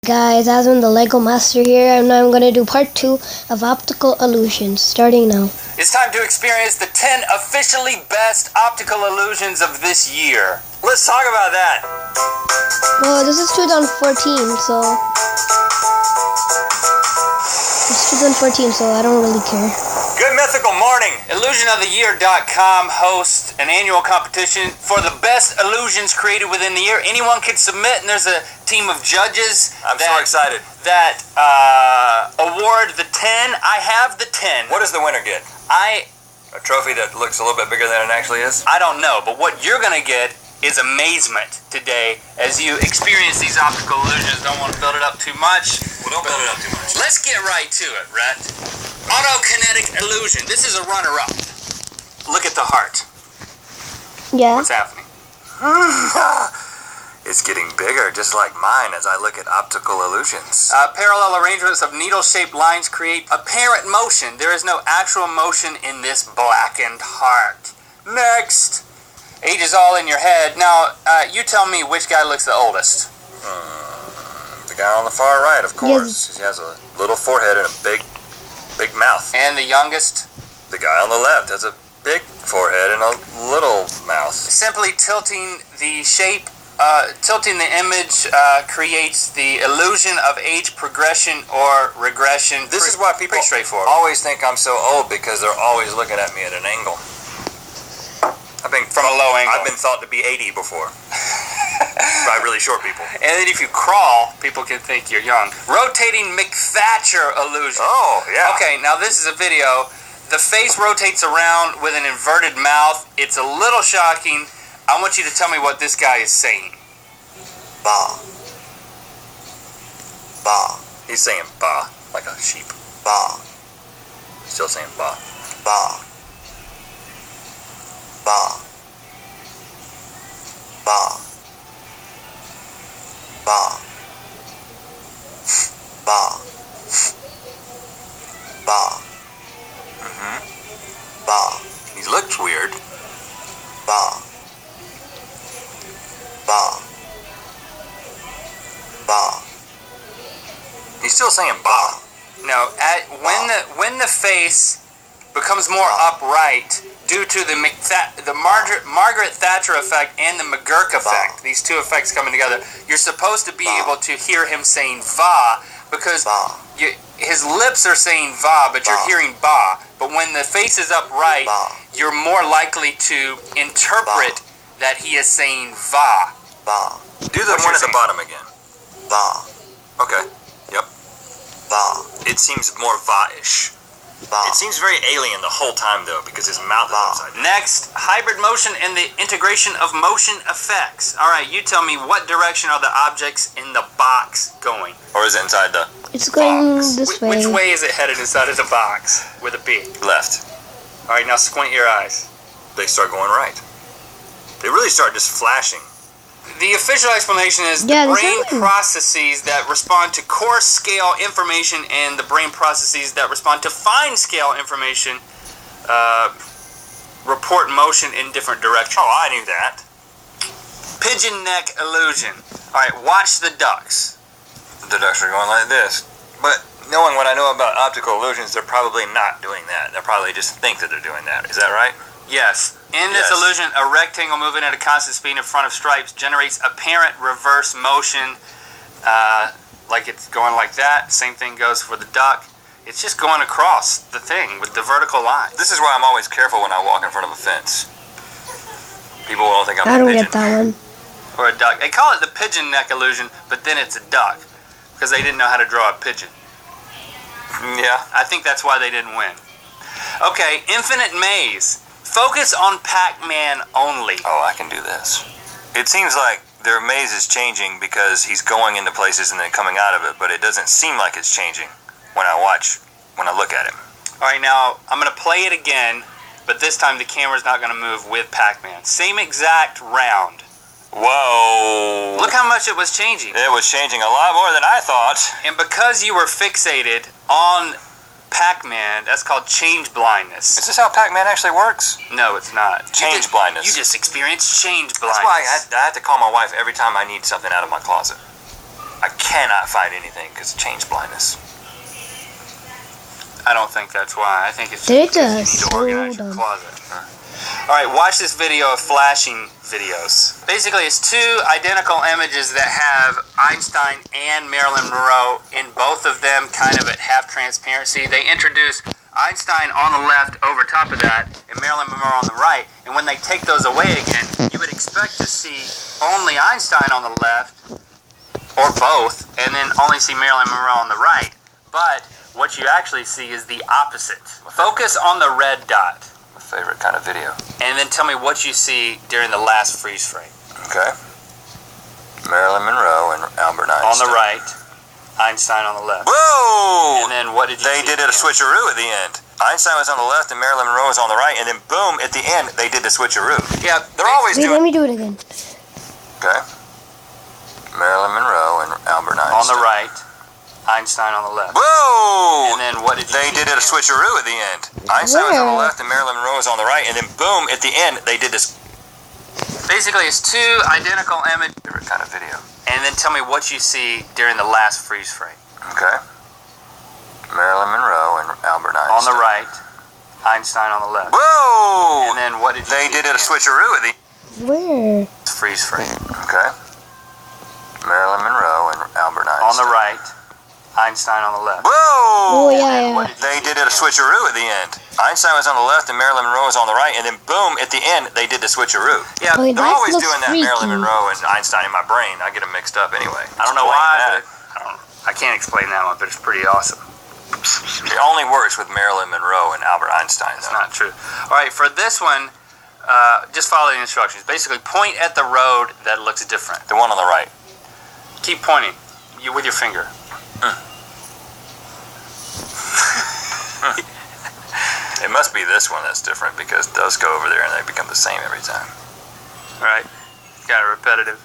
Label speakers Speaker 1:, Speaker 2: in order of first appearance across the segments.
Speaker 1: Guys, Aswin the Lego Master here, and I'm going to do part 2 of Optical Illusions, starting now.
Speaker 2: It's time to experience the 10 officially best optical illusions of this year. Let's talk about that.
Speaker 1: Well, this is 2014, so... It's 2014, so I don't really care.
Speaker 2: Good mythical morning. IllusionOfTheYear.com hosts an annual competition for the best illusions created within the year. Anyone can submit, and there's a team of judges.
Speaker 3: I'm so excited.
Speaker 2: That award the 10. I have the 10.
Speaker 3: What does the winner get? A trophy that looks a little bit bigger than it actually is?
Speaker 2: I don't know, but what you're going to get is amazement today as you experience these optical illusions. Don't want to build it up too much.
Speaker 3: Well, don't build it up too much.
Speaker 2: Let's get right to it, Rhett. Autokinetic illusion. This is a runner-up. Look at the heart.
Speaker 1: Yeah.
Speaker 2: What's happening?
Speaker 3: It's getting bigger, just like mine, as I look at optical illusions.
Speaker 2: Parallel arrangements of needle-shaped lines create apparent motion. There is no actual motion in this blackened heart. Next. Age is all in your head. Now, you tell me which guy looks the oldest.
Speaker 3: The guy on the far right, of course.
Speaker 1: Yes.
Speaker 3: He has a little forehead and a big mouth.
Speaker 2: And the youngest?
Speaker 3: The guy on the left has a big forehead and a little mouth.
Speaker 2: Simply tilting the shape, tilting the image creates the illusion of age progression or regression.
Speaker 3: This is why people
Speaker 2: pretty straightforward.
Speaker 3: always think I'm so old, because they're always looking at me at an angle.
Speaker 2: From a low angle.
Speaker 3: I've been thought to be 80 before. By really short people.
Speaker 2: And then if you crawl, people can think you're young. Rotating McThatcher illusion.
Speaker 3: Oh, yeah.
Speaker 2: Okay, now this is a video. The face rotates around with an inverted mouth. It's a little shocking. I want you to tell me what this guy is saying.
Speaker 3: Ba. Ba. He's saying ba, like a sheep. Ba. Still saying ba. Ba. Ba. Ba. Ba. Ba. Ba. Ba. He looks weird. Ba. Ba. Ba. He's still saying ba.
Speaker 2: Now, when the face becomes more upright due to the Margaret Thatcher effect and the McGurk effect, these two effects coming together, you're supposed to be able to hear him saying va, because his lips are saying va, but you're hearing ba. But when the face is upright, you're more likely to interpret that he is saying va.
Speaker 3: Ba. Do the one at the bottom again. Ba. Okay. Yep. Ba. It seems more va-ish. It seems very alien the whole time, though, because his mouth is upside down.
Speaker 2: Next, hybrid motion and the integration of motion effects. All right, you tell me, what direction are the objects in the box going?
Speaker 3: Or is it inside the
Speaker 1: It's going
Speaker 3: box?
Speaker 1: this way.
Speaker 2: Which way is it headed inside of the box with a B?
Speaker 3: Left.
Speaker 2: All right, now squint your eyes.
Speaker 3: They start going right. They really start just flashing.
Speaker 2: The official explanation is
Speaker 1: Yeah,
Speaker 2: the
Speaker 1: they
Speaker 2: brain
Speaker 1: sound-
Speaker 2: processes that respond to coarse scale information and the brain processes that respond to fine scale information report motion in different directions.
Speaker 3: Oh, I knew that.
Speaker 2: Pigeon neck illusion. All right, watch the ducks.
Speaker 3: The ducks are going like this. But knowing what I know about optical illusions, they're probably not doing that. They'll probably just think that they're doing that. Is that right?
Speaker 2: Yes. In this illusion, a rectangle moving at a constant speed in front of stripes generates apparent reverse motion, like it's going like that. Same thing goes for the duck. It's just going across the thing with the vertical lines.
Speaker 3: This is why I'm always careful when I walk in front of a fence. People won't think I'm
Speaker 1: I
Speaker 3: a
Speaker 1: don't
Speaker 3: pigeon.
Speaker 1: get that one.
Speaker 2: Or a duck. They call it the pigeon neck illusion, but then it's a duck because they didn't know how to draw a pigeon.
Speaker 3: Yeah.
Speaker 2: I think that's why they didn't win. Okay, infinite maze. Focus on Pac-Man only.
Speaker 3: Oh, I can do this. It seems like their maze is changing because he's going into places and then coming out of it, but it doesn't seem like it's changing when I look at him.
Speaker 2: All right, now I'm going to play it again, but this time the camera's not going to move with Pac-Man. Same exact round.
Speaker 3: Whoa.
Speaker 2: Look how much it was changing.
Speaker 3: It was changing a lot more than I thought.
Speaker 2: And because you were fixated on Pac-Man, that's called change blindness.
Speaker 3: Is this how Pac-Man actually works?
Speaker 2: No, it's not.
Speaker 3: Change blindness.
Speaker 2: You just experienced change blindness.
Speaker 3: That's why I have to call my wife every time I need something out of my closet. I cannot find anything because of change blindness.
Speaker 2: I don't think that's why. I think it's
Speaker 1: There
Speaker 2: just because you
Speaker 1: does.
Speaker 2: need to organize your
Speaker 1: Hold on.
Speaker 2: closet. All right, watch this video of flashing videos. Basically, it's two identical images that have Einstein and Marilyn Monroe in both of them kind of at half transparency. They introduce Einstein on the left over top of that and Marilyn Monroe on the right. And when they take those away again, you would expect to see only Einstein on the left or both and then only see Marilyn Monroe on the right. But what you actually see is the opposite. Focus on the red dot.
Speaker 3: My favorite kind of video.
Speaker 2: And then tell me what you see during the last freeze frame.
Speaker 3: Okay. Marilyn Monroe and Albert Einstein.
Speaker 2: On the right, Einstein on the left.
Speaker 3: Whoa!
Speaker 2: And then what did you see?
Speaker 3: They did a switcheroo at the end. Einstein was on the left and Marilyn Monroe was on the right, and then boom, at the end, they did the switcheroo.
Speaker 2: Yeah,
Speaker 3: They're always
Speaker 1: Wait,
Speaker 3: doing...
Speaker 1: let me do it again.
Speaker 3: Okay. Marilyn Monroe and Albert Einstein.
Speaker 2: on the right, Einstein on the left.
Speaker 3: Whoa!
Speaker 2: And then what did you
Speaker 3: They
Speaker 2: see
Speaker 3: did
Speaker 2: at
Speaker 3: a
Speaker 2: the end?
Speaker 3: switcheroo at the end. Einstein was on the
Speaker 1: Where?
Speaker 3: left and Marilyn Monroe was on the right, and then boom, at the end, they did this
Speaker 2: Basically, it's two identical images.
Speaker 3: favorite kind of video.
Speaker 2: And then tell me what you see during the last freeze frame.
Speaker 3: Okay. Marilyn Monroe and Albert Einstein.
Speaker 2: On the right, Einstein on the left.
Speaker 3: Whoa!
Speaker 2: And then what did you
Speaker 3: They
Speaker 2: see
Speaker 3: did
Speaker 2: at
Speaker 3: a
Speaker 2: the end?
Speaker 3: switcheroo at the
Speaker 1: Where?
Speaker 2: Freeze frame.
Speaker 3: Okay. Marilyn Monroe and Albert Einstein.
Speaker 2: On the right, Einstein on the left.
Speaker 1: Oh,
Speaker 3: Whoa!
Speaker 1: yeah,
Speaker 2: What
Speaker 1: yeah.
Speaker 2: did you
Speaker 3: They
Speaker 2: see
Speaker 3: did
Speaker 2: at
Speaker 3: a
Speaker 2: the end?
Speaker 3: switcheroo at the end. Einstein was on the left and Marilyn Monroe was on the right, and then boom, at the end, they did the switcheroo.
Speaker 2: Yeah,
Speaker 1: Wait,
Speaker 3: They're
Speaker 1: that
Speaker 3: always
Speaker 1: looks
Speaker 3: doing that
Speaker 1: freaky.
Speaker 3: Marilyn Monroe and Einstein in my brain. I get them mixed up anyway.
Speaker 2: I don't know
Speaker 3: Explain
Speaker 2: why,
Speaker 3: that.
Speaker 2: but I can't explain that one, but it's pretty awesome.
Speaker 3: It only works with Marilyn Monroe and Albert Einstein,
Speaker 2: It's
Speaker 3: though.
Speaker 2: not true. All right, for this one, just follow the instructions. Basically, point at the road that looks different.
Speaker 3: The one on the right.
Speaker 2: Keep pointing with your finger.
Speaker 3: It must be this one that's different because those go over there and they become the same every time.
Speaker 2: All right, got it repetitive.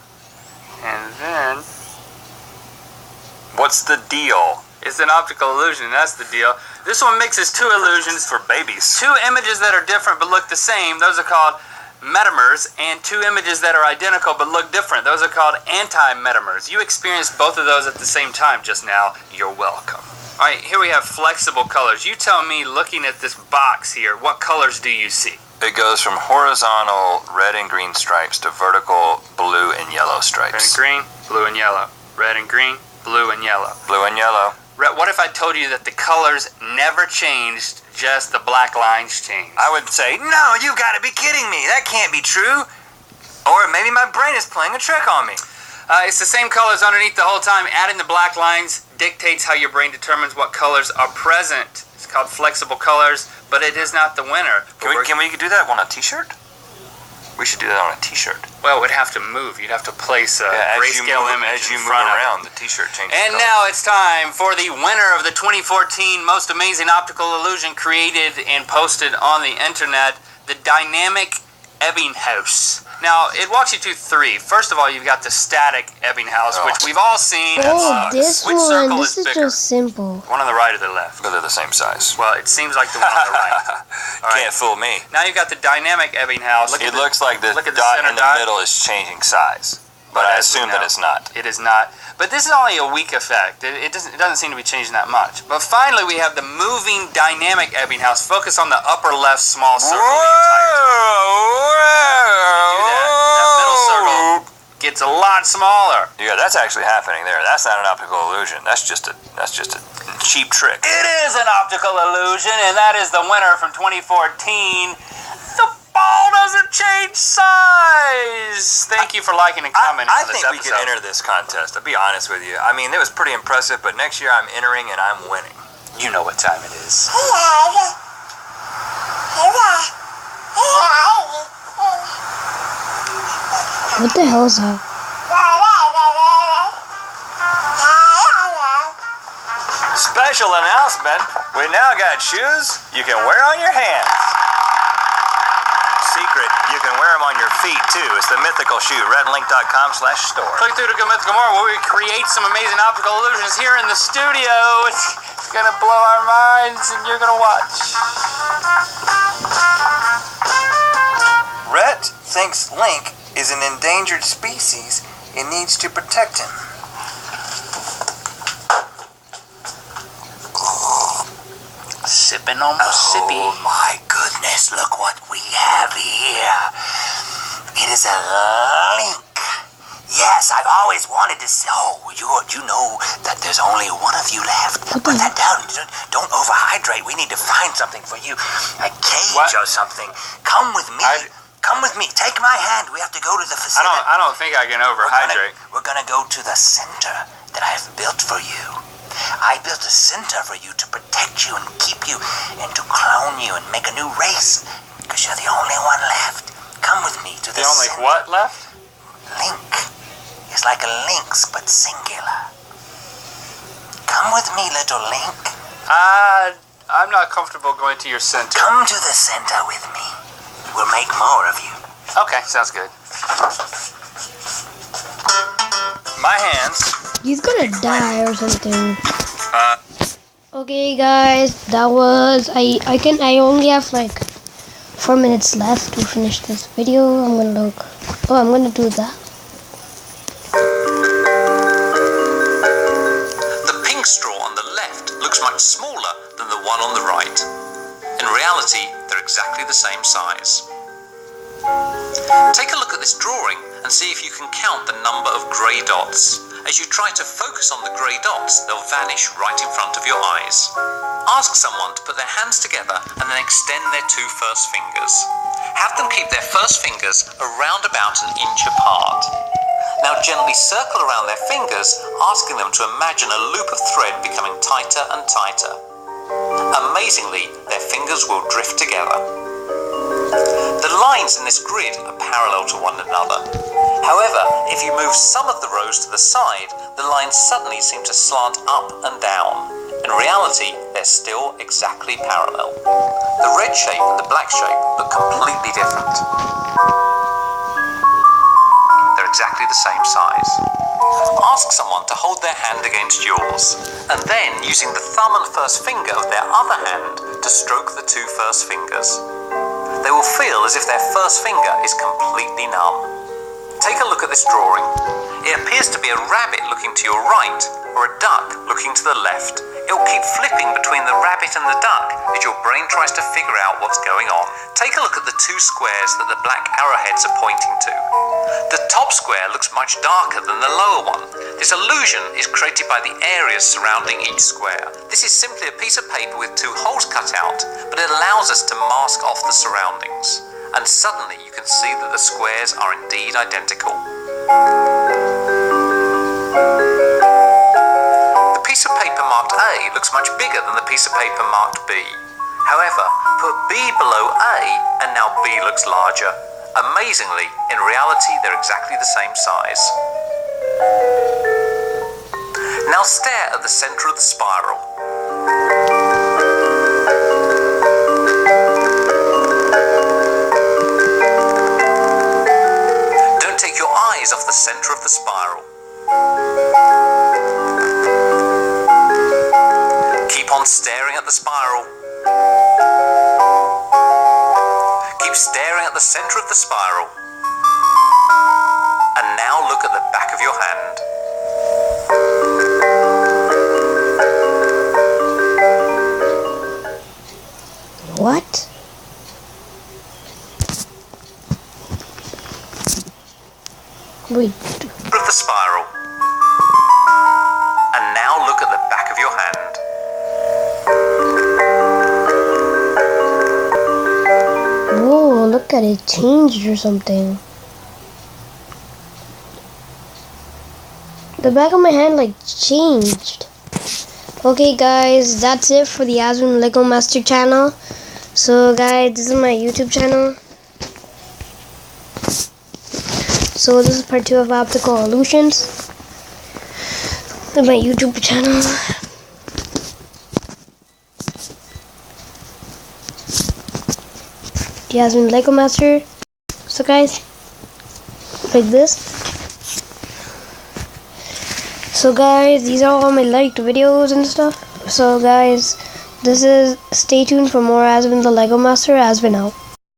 Speaker 2: And then
Speaker 3: What's the deal?
Speaker 2: it's an optical illusion. That's the deal. This one mixes two illusions.
Speaker 3: For babies.
Speaker 2: Two images that are different but look the same. Those are called metamers, and two images that are identical but look different. Those are called anti-metamers. You experienced both of those at the same time just now. You're welcome. All right, here we have flexible colors. You tell me, looking at this box here, what colors do you see?
Speaker 3: It goes from horizontal red and green stripes to vertical blue and yellow
Speaker 2: Red and
Speaker 3: stripes.
Speaker 2: green, blue and yellow. Red and green, blue and yellow.
Speaker 3: Blue and yellow.
Speaker 2: What if I told you that the colors never changed, just the black lines changed?
Speaker 3: I would say, no, you gotta be kidding me. That can't be true. Or maybe my brain is playing a trick on me.
Speaker 2: It's the same colors underneath the whole time. Adding the black lines dictates how your brain determines what colors are present. It's called flexible colors, but it is not the winner.
Speaker 3: Can we do that on a t-shirt? We should do that on a t-shirt.
Speaker 2: Well, it would have to move. You'd have to place a grayscale image
Speaker 3: as you
Speaker 2: in
Speaker 3: move
Speaker 2: front
Speaker 3: around,
Speaker 2: of it.
Speaker 3: the t-shirt changes
Speaker 2: And
Speaker 3: color.
Speaker 2: now it's time for the winner of the 2014 Most Amazing Optical Illusion created and posted on the internet, the Dynamic Ebbinghaus. Now, it walks you through three. First of all, you've got the static Ebbinghaus, which we've all seen.
Speaker 1: Oh, this
Speaker 2: Which
Speaker 1: one.
Speaker 2: circle
Speaker 1: This
Speaker 2: is
Speaker 1: is
Speaker 2: bigger?
Speaker 1: just simple.
Speaker 2: One on the right or the left?
Speaker 3: But they're the same size.
Speaker 2: Well, it seems like the one on the right. All right.
Speaker 3: Can't fool me.
Speaker 2: Now you've got the Dynamic Ebbinghaus.
Speaker 3: It looks like the
Speaker 2: look at the
Speaker 3: dot
Speaker 2: center
Speaker 3: in the
Speaker 2: dot.
Speaker 3: middle is changing size. But
Speaker 2: As
Speaker 3: I
Speaker 2: we
Speaker 3: assume that
Speaker 2: know.
Speaker 3: it's not.
Speaker 2: It is not. But this is only a weak effect. It doesn't seem to be changing that much. But finally, we have the moving dynamic Ebbinghaus. Focus on the upper left small circle the entire time. Do that. That middle circle gets a lot smaller.
Speaker 3: Yeah, that's actually happening there. That's not an optical illusion. That's just a cheap trick.
Speaker 2: It is an optical illusion, and that is the winner from 2014. The ball doesn't change size. Thank you for liking and commenting
Speaker 3: I
Speaker 2: on this
Speaker 3: think we
Speaker 2: episode.
Speaker 3: could enter this contest. I'll be honest with you. I mean, it was pretty impressive, but next year I'm entering and I'm winning.
Speaker 2: You know what time it is.
Speaker 1: What the hell is that?
Speaker 3: Special announcement. We now got shoes you can wear on your hands. Secret, you can wear them on your feet too. It's the mythical shoe. Redlink.com/store.
Speaker 2: Click through to Go Mythical More, where we create some amazing optical illusions here in the studio. It's gonna blow our minds, and you're gonna watch.
Speaker 4: Rhett thinks Link is an endangered species and needs to protect him. sipping on my sippy.
Speaker 5: Oh my goodness, look what we have here. It is a link. Yes, I've always wanted to say, you know that there's only one of you left. Put that down. Don't overhydrate. We need to find something for you. A cage or something. Come with me. Come with me. Take my hand. We have to go to the facility.
Speaker 2: I don't think I can overhydrate.
Speaker 5: We're gonna go to the center that I've built for you. I built a center for you to protect you and keep you and to clone you and make a new race because you're the only one left. Come with me to the
Speaker 2: The only
Speaker 5: center.
Speaker 2: what left?
Speaker 5: Link. It's like a lynx, but singular. Come with me, little link.
Speaker 2: I'm not comfortable going to your center.
Speaker 5: Come to the center with me. We'll make more of you.
Speaker 2: Okay, sounds good. My hands.
Speaker 1: He's gonna die or something. Okay, guys, that was I only have like 4 minutes left to finish this video. I'm gonna do that.
Speaker 6: The pink straw on the left looks much smaller than the one on the right. In reality, they're exactly the same size. Take a look at this drawing and see if you can count the number of grey dots. As you try to focus on the grey dots, they'll vanish right in front of your eyes. Ask someone to put their hands together and then extend their 2 first fingers. Have them keep their first fingers around about an inch apart. Now gently circle around their fingers, asking them to imagine a loop of thread becoming tighter and tighter. Amazingly, their fingers will drift together. The lines in this grid are parallel to one another. However, if you move some of the rows to the side, the lines suddenly seem to slant up and down. In reality, they're still exactly parallel. The red shape and the black shape look completely different. They're exactly the same size. Ask someone to hold their hand against yours, and then using the thumb and first finger of their other hand to stroke the 2 first fingers. They will feel as if their first finger is completely numb. Take a look at this drawing. It appears to be a rabbit looking to your right, or a duck looking to the left. It will keep flipping between the rabbit and the duck as your brain tries to figure out what's going on. Take a look at the 2 squares that the black arrowheads are pointing to. The top square looks much darker than the lower one. This illusion is created by the areas surrounding each square. This is simply a piece of paper with 2 holes cut out, but it allows us to mask off the surroundings. And suddenly you can see that the squares are indeed identical. The piece of paper marked A looks much bigger than the piece of paper marked B. However, put B below A and now B looks larger. Amazingly, in reality they're exactly the same size. Now stare at the center of the spiral. Don't take your eyes off the center of the spiral. Keep on staring at the spiral. Keep staring at the center of the spiral. And now look at the back of your hand.
Speaker 1: What? Wait.
Speaker 6: Of the spiral. And now look at the back of your hand.
Speaker 1: Whoa, look at it changed or something. The back of my hand like changed. Okay guys, that's it for the Aswin Lego Master channel. So guys, this is my YouTube channel. So this is part 2 of Optical Illusions. This is my YouTube channel. The Aswin Lego Master. So guys, like this. So guys, these are all my liked videos and stuff. So guys, stay tuned for more Aswin the Lego Master. Aswin out.